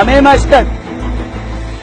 همه Mashhad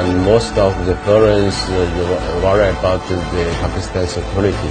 And most of the parents worry about the Pakistan security.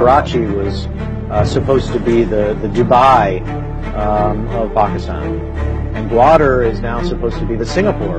Karachi was supposed to be the Dubai of Pakistan, and Gwadar is now supposed to be the Singapore.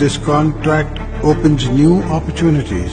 This contract opens new opportunities.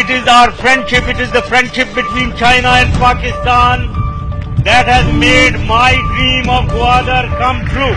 It is our friendship, it is the friendship between China and Pakistan that has made my dream of Gwadar come true.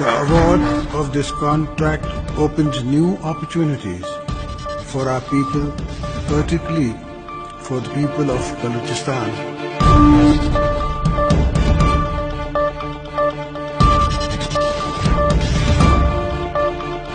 The award of this contract opens new opportunities for our people, particularly for the people of Balochistan.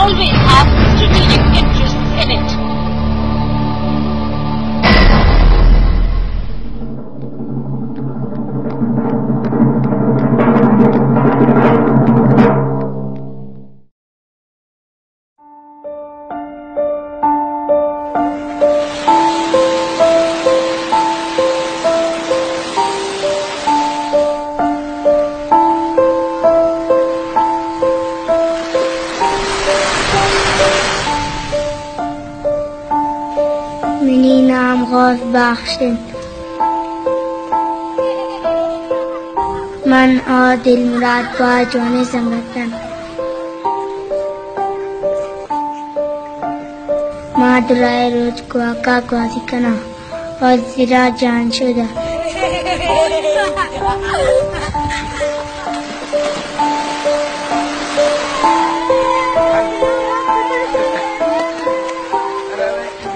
always have strategic interests in it. منی نام غوث بخشن. من اور دل مراد پار جونے سنگتن. ماں درائے روز کو آقا گوازی کنا اور زیرا جان شدہ.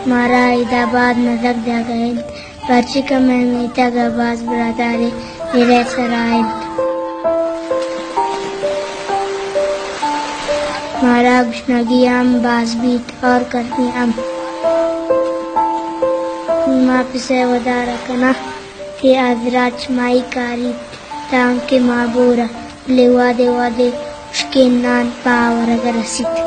مارا عیدآباد نزک دیا گئے پرچی کا محمیتا گباز برادارے میرے سرائن. مارا گشنگی ام بازبیت اور کرنی ام. ماں پسے ودا رکنا کہ آزراچ مائی کاری تاں کے ماں بورا لے وادے وادے اشکین نان پاور اگر رسید.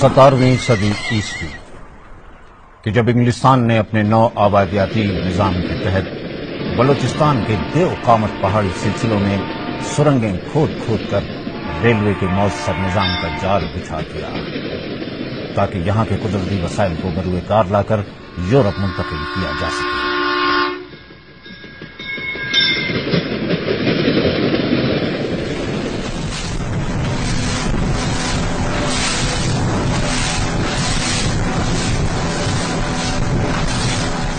ستارویں صدی عیسوی کہ جب انگلستان نے اپنے نو آبادیاتی نظام کے تحت بلوچستان کے دیو قامت پہاڑی سلسلوں میں سرنگیں کھود کھود کر ریلوے کے مؤثر نظام کا جال بچھا دیا تاکہ یہاں کے قدرتی وسائل کو بروئے کار لا کر یورپ منتقل کیا جا سکے.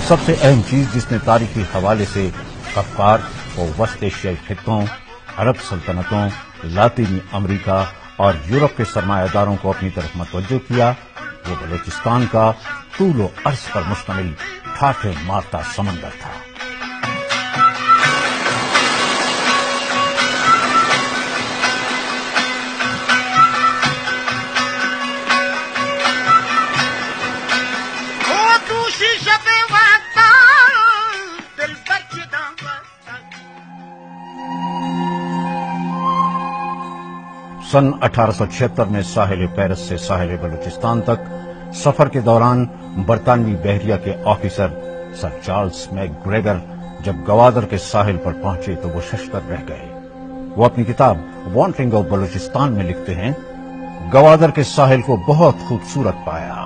سب سے اہم چیز جس نے تاریخی حوالے سے افکار و وسط ایشیائی خطوں، عرب سلطنتوں، لاطینی امریکہ اور یورپ کے سرمایہ داروں کو اپنی طرف متوجہ کیا، وہ بلوچستان کا طول و عرض پر مشتمل ٹھاٹھے مارتا سمندر تھا. سن 1876 میں ساحل پیرس سے ساحل بلوچستان تک سفر کے دوران برطانوی بحریہ کے آفیسر سر چارلز میک گریگر جب گوادر کے ساحل پر پہنچے تو وہ ششدر رہ گئے. وہ اپنی کتاب وانڈرنگ آف بلوچستان میں لکھتے ہیں، گوادر کے ساحل کو بہت خوبصورت پایا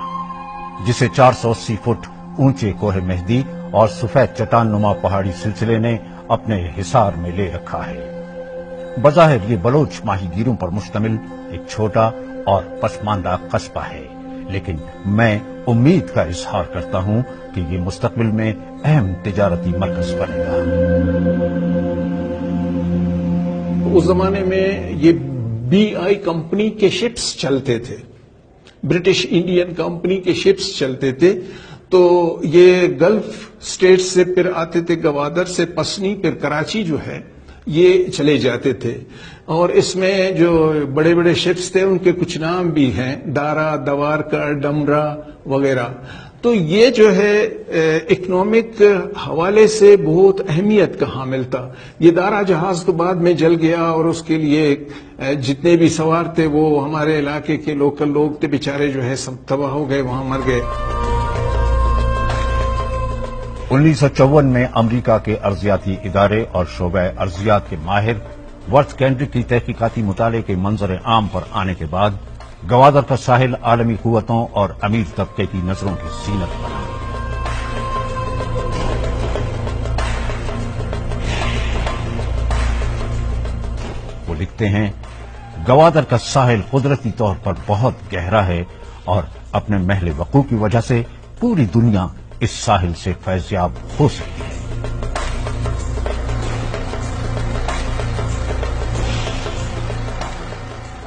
جسے 480 فٹ اونچے کوہ مہدی اور سفید چٹان نما پہاڑی سلسلے نے اپنے حصار میں لے رکھا ہے. بظاہر یہ بلوچ ماہی گیروں پر مشتمل ایک چھوٹا اور پسماندہ قصبہ ہے، لیکن میں امید کا اظہار کرتا ہوں کہ یہ مستقبل میں اہم تجارتی مرکز بنے گا. اس زمانے میں یہ BI کمپنی کے شپس چلتے تھے، برٹش انڈین کمپنی کے شپس چلتے تھے، تو یہ گلف سٹیٹ سے پھر آتے تھے گوادر سے پسنی، پھر کراچی جو ہے یہ چلے جاتے تھے. اور اس میں جو بڑے بڑے شپس تھے ان کے کچھ نام بھی ہیں، دارا، دوارکا، ڈمرا وغیرہ. تو یہ جو ہے اکنامک حوالے سے بہت اہمیت کا حامل تھا. یہ دارا جہاز تو بعد میں جل گیا اور اس کے لیے جتنے بھی سوار تھے وہ ہمارے علاقے کے لوکل لوگ تھے، بیچارے جو ہے سب تباہ ہو گئے، وہاں مر گئے. 1954 میں امریکہ کے ارضیاتی ادارے اور شعبہ ارضیات کے ماہر ورتھ کینڈرک کی تحقیقاتی مطالعے کے منظر عام پر آنے کے بعد گوادر کا ساحل عالمی قوتوں اور امیر طبقے کی نظروں کی زینت بنا. وہ لکھتے ہیں، گوادر کا ساحل قدرتی طور پر بہت گہرا ہے اور اپنے محل وقوع کی وجہ سے پوری دنیا اس ساحل سے فیضیاب ہو سکتی ہے.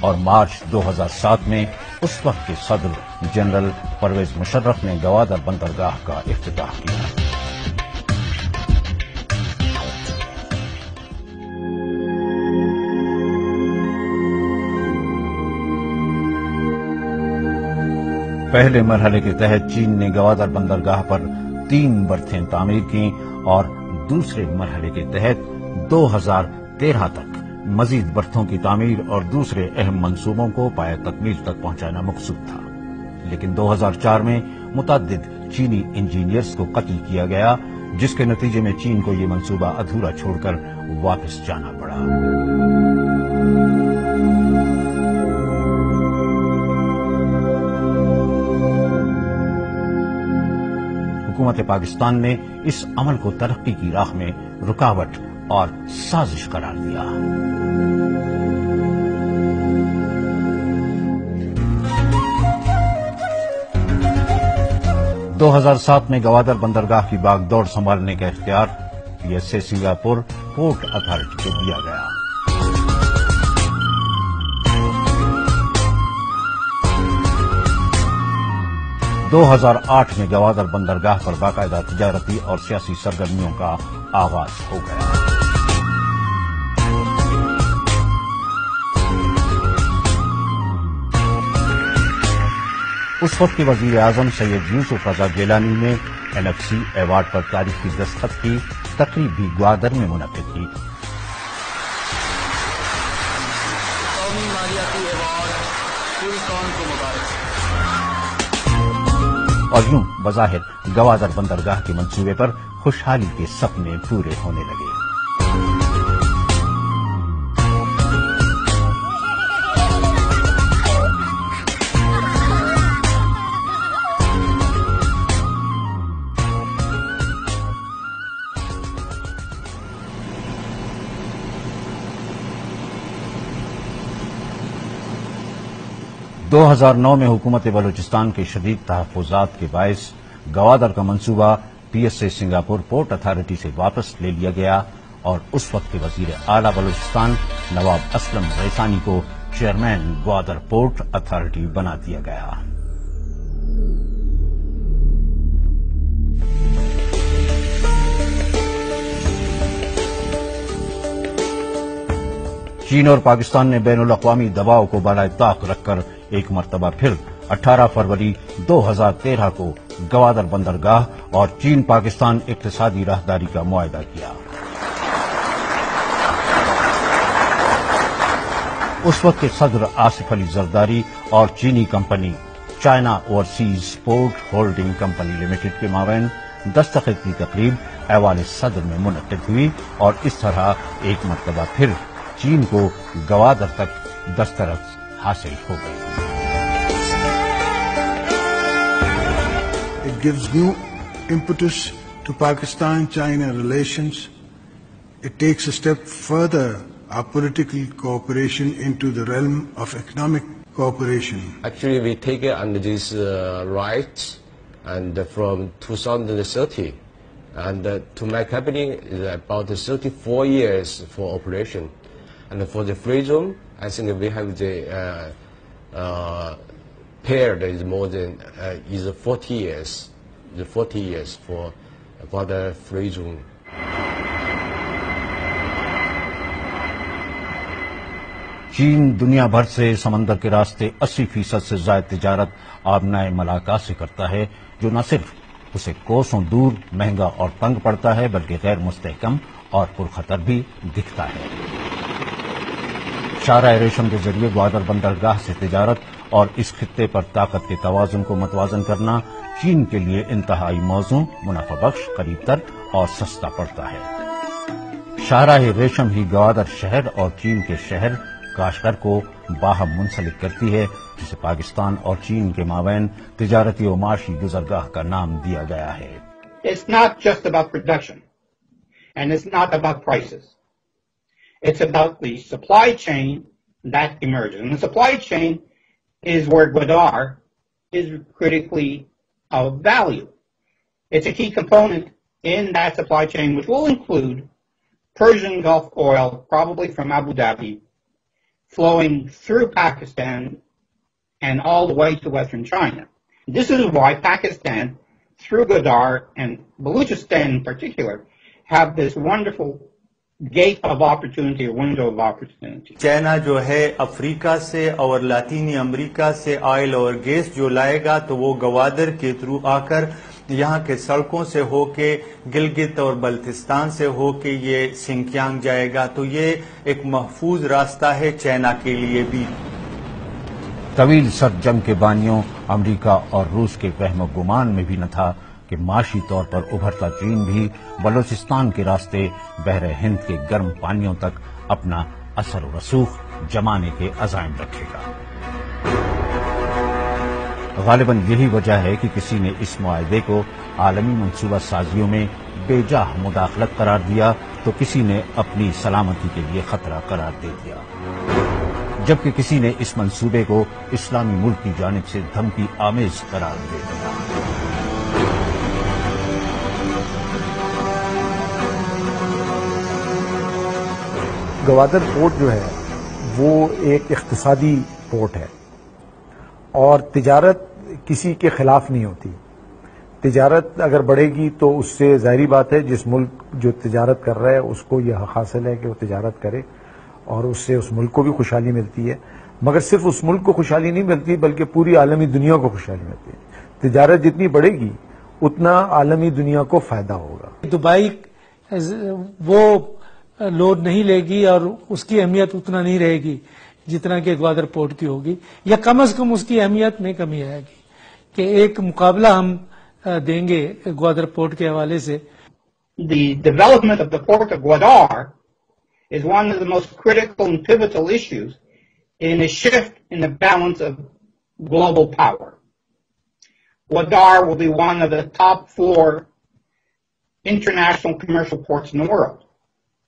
اور مارچ 2007 میں اس وقت کے صدر جنرل پرویز مشرف نے گوادر بندرگاہ کا افتتاح کیا۔ پہلے مرحلے کے تحت چین نے گوادر بندرگاہ پر 3 برتھیں تعمیر کی اور دوسرے مرحلے کے تحت 2013 تک مزید برتھوں کی تعمیر اور دوسرے اہم منصوبوں کو پایہ تکمیل تک پہنچانا مقصود تھا، لیکن 2004 میں متعدد چینی انجینئرز کو قتل کیا گیا، جس کے نتیجے میں چین کو یہ منصوبہ ادھورا چھوڑ کر واپس جانا پڑا۔ حکومت پاکستان نے اس عمل کو ترقی کی راہ میں رکاوٹ اور سازش قرار دیا۔ دو 2007 میں گوادر بندرگاہ کی باغ دوڑ سنبھالنے کا اختیار PSA سنگاپور پورٹ اتھارٹی کو دیا گیا۔ 2008 میں گوادر بندرگاہ پر باقاعدہ تجارتی اور سیاسی سرگرمیوں کا آغاز ہو گیا۔ اس وقت کے وزیر اعظم سید یوسف رضا گیلانی نے NFC ایوارڈ پر تاریخی دستخط کی تقریب بھی گوادر میں منعقد کی۔ قومی مالیاتی ایوارڈ سلطان کو مبارک۔ اور یوں بظاہر گوادر بندرگاہ کے منصوبے پر خوشحالی کے سپنے پورے ہونے لگے۔ دو 2009 میں حکومت بلوچستان کے شدید تحفظات کے باعث گوادر کا منصوبہ PSA سنگاپور پورٹ اتھارٹی سے واپس لے لیا گیا اور اس وقت کے وزیر اعلی بلوچستان نواب اسلم ریسانی کو چیئرمین گوادر پورٹ اتھارٹی بنا دیا گیا۔ چین اور پاکستان نے بین الاقوامی دباؤ کو بالائے طاق رکھ کر ایک مرتبہ پھر 18 فروری 2013 کو گوادر بندرگاہ اور چین پاکستان اقتصادی راہداری کا معاہدہ کیا۔ اس وقت کے صدر آصف علی زرداری اور چینی company China overseas port holding company limited کے مابین دستخط کی تقریب ایوان صدر میں منعقد ہوئی اور اس طرح ایک مرتبہ پھر چین کو گوادر تک دسترس حاصل ہو گئی۔ It gives new impetus to Pakistan-China relations. It takes a step further our political cooperation into the realm of economic cooperation. Actually, we take it under these rights and from 2030. And to my company is about 34 years for operation. And for the free zone, I think we have the period is more than is 40 years. The 40 years for the free zone. چین دنیا بھر سے سمندر کے راستے 80% سے زائد تجارت آبنائے ملاقہ سے کرتا ہے، جو نہ صرف اسے کوسوں دور مہنگا اور تنگ پڑتا ہے بلکہ غیر مستحکم اور پرخطر بھی دکھتا ہے۔ شاہراہ ریشم کے ذریعے گوادر بندرگاہ سے تجارت اور اس خطے پر طاقت کے توازن کو متوازن کرنا چین کے لیے انتہائی موزوں، منافع بخش، قریب تر اور سستا پڑتا ہے۔ شاہراہ ریشم ہی گوادر شہر اور چین کے شہر کاشغر کو باہم منسلک کرتی ہے، جسے پاکستان اور چین کے مابین تجارتی و معاشی گزرگاہ کا نام دیا گیا ہے۔ It's not just about production, and it's not about prices. It's about the supply chain that emerges. And the supply chain is where Gwadar is critically of value. It's a key component in that supply chain, which will include Persian Gulf oil, probably from Abu Dhabi, flowing through Pakistan and all the way to Western China. This is why Pakistan, through Gwadar and Balochistan in particular, have this wonderful gate of opportunity, or window of opportunity. China جو ہے افریقہ سے اور لاطینی امریکہ سے oil اور gas جو لائے گا تو وہ گوادر کے تھرو آ کر یہاں کے سڑکوں سے ہو کے گلگت اور بلتستان سے ہو کے یہ سنکیانگ جائے گا، تو یہ ایک محفوظ راستہ ہے چائنا کے لیے بھی. طویل سر جنگ کے بانیوں امریکہ اور روس کے وہم و گمان میں بھی نہ تھا کہ معاشی طور پر ابھرتا چین بھی بلوچستان کے راستے بحر ہند کے گرم پانیوں تک اپنا اثر و رسوخ جمانے کے عزائم رکھے گا. غالباً یہی وجہ ہے کہ کسی نے اس معاہدے کو عالمی منصوبہ سازیوں میں بے جاہ مداخلت قرار دیا تو کسی نے اپنی سلامتی کے لیے خطرہ قرار دے دیا، جبکہ کسی نے اس منصوبے کو اسلامی ملک کی جانب سے دھمکی آمیز قرار دے دیا. گوادر پورٹ جو ہے وہ ایک اقتصادی پورٹ ہے اور تجارت کسی کے خلاف نہیں ہوتی. تجارت اگر بڑھے گی تو اس سے ظاہری بات ہے جس ملک جو تجارت کر رہا ہے اس کو یہ حق حاصل ہے کہ وہ تجارت کرے اور اس سے اس ملک کو بھی خوشحالی ملتی ہے. مگر صرف اس ملک کو خوشحالی نہیں ملتی بلکہ پوری عالمی دنیا کو خوشحالی ملتی ہے. تجارت جتنی بڑھے گی اتنا عالمی دنیا کو فائدہ ہوگا. دبئی وہ لوڈ نہیں لے گی اور اس کی اہمیت اتنا نہیں رہے گی جتنا کہ گوادر پورٹ کی ہوگی، یا کم از کم اس کی اہمیت میں کمی آئے گی کہ ایک مقابلہ ہم دیں گے گوادر پورٹ کے حوالے سے. The development of the port of Gwadar is one of the most critical and pivotal issues in a shift in the balance of global power. Gwadar will be one of the top 4 international commercial ports in the world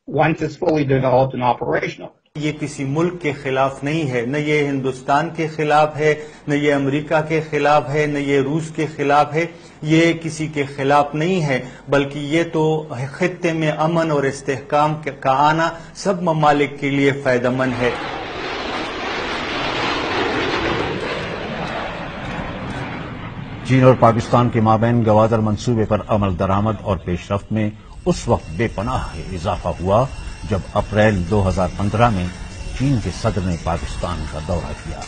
once it's fully developed and operational. یہ کسی ملک کے خلاف نہیں ہے، نہ یہ ہندوستان کے خلاف ہے، نہ یہ امریکہ کے خلاف ہے، نہ یہ روس کے خلاف ہے، یہ کسی کے خلاف نہیں ہے، بلکہ یہ تو خطے میں امن اور استحکام کا آنا سب ممالک کے لیے فائدہ مند ہے. چین اور پاکستان کے مابین گوادر منصوبے پر عمل درآمد اور پیش رفت میں اس وقت بے پناہ اضافہ ہوا جب اپریل 2015 میں چین کے صدر نے پاکستان کا دورہ کیا.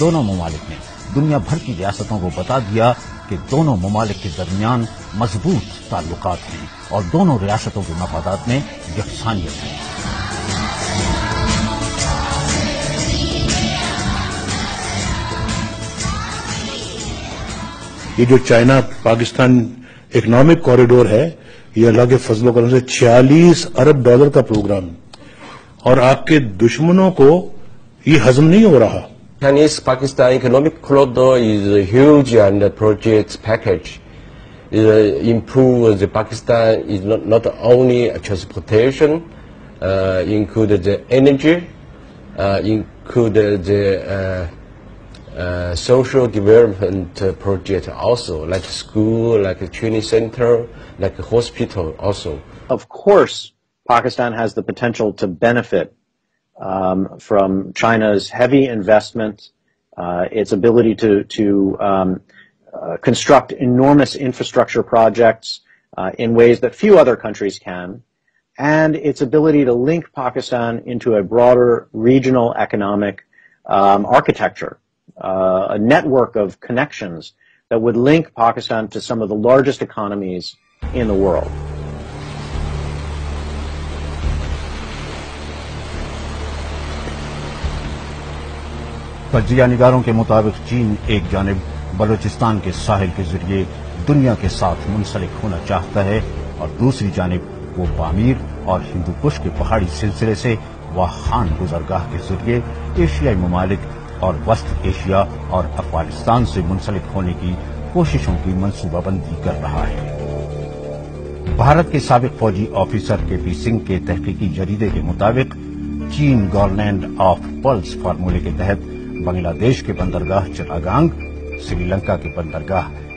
دونوں ممالک نے دنیا بھر کی ریاستوں کو بتا دیا کہ دونوں ممالک کے درمیان مضبوط تعلقات ہیں اور دونوں ریاستوں کے مفادات میں یکسانیت ہے. یہ جو چائنا پاکستان اکنامک کوریڈور ہے یہ اللہ کے فضل و کرم سے $46 ارب کا پروگرام اور آپ کے دشمنوں کو یہ ہضم نہیں ہو رہا. Chinese-Pakistan economic corridor is a huge and project package. It improves the Pakistan is not only transportation, include the energy, include the social development project also, like school, like a training center, like a hospital also. Of course, Pakistan has the potential to benefit from China's heavy investment, its ability to construct enormous infrastructure projects in ways that few other countries can, and its ability to link Pakistan into a broader regional economic architecture, a network of connections that would link Pakistan to some of the largest economies in the world. تجزیہ نگاروں کے مطابق چین ایک جانب بلوچستان کے ساحل کے ذریعے دنیا کے ساتھ منسلک ہونا چاہتا ہے اور دوسری جانب وہ پامیر اور ہندو کش کے پہاڑی سلسلے سے واخان گزرگاہ کے ذریعے ایشیائی ممالک اور وسط ایشیا اور افغانستان سے منسلک ہونے کی کوششوں کی منصوبہ بندی کر رہا ہے. بھارت کے سابق فوجی آفیسر کے پی سنگھ کے تحقیقی جریدے کے مطابق چین گورلینڈ آف پلس فارمولے کے تحت بنگلہ دیش کے بندرگاہ چراگانگ، سری لنکا کے بندرگاہ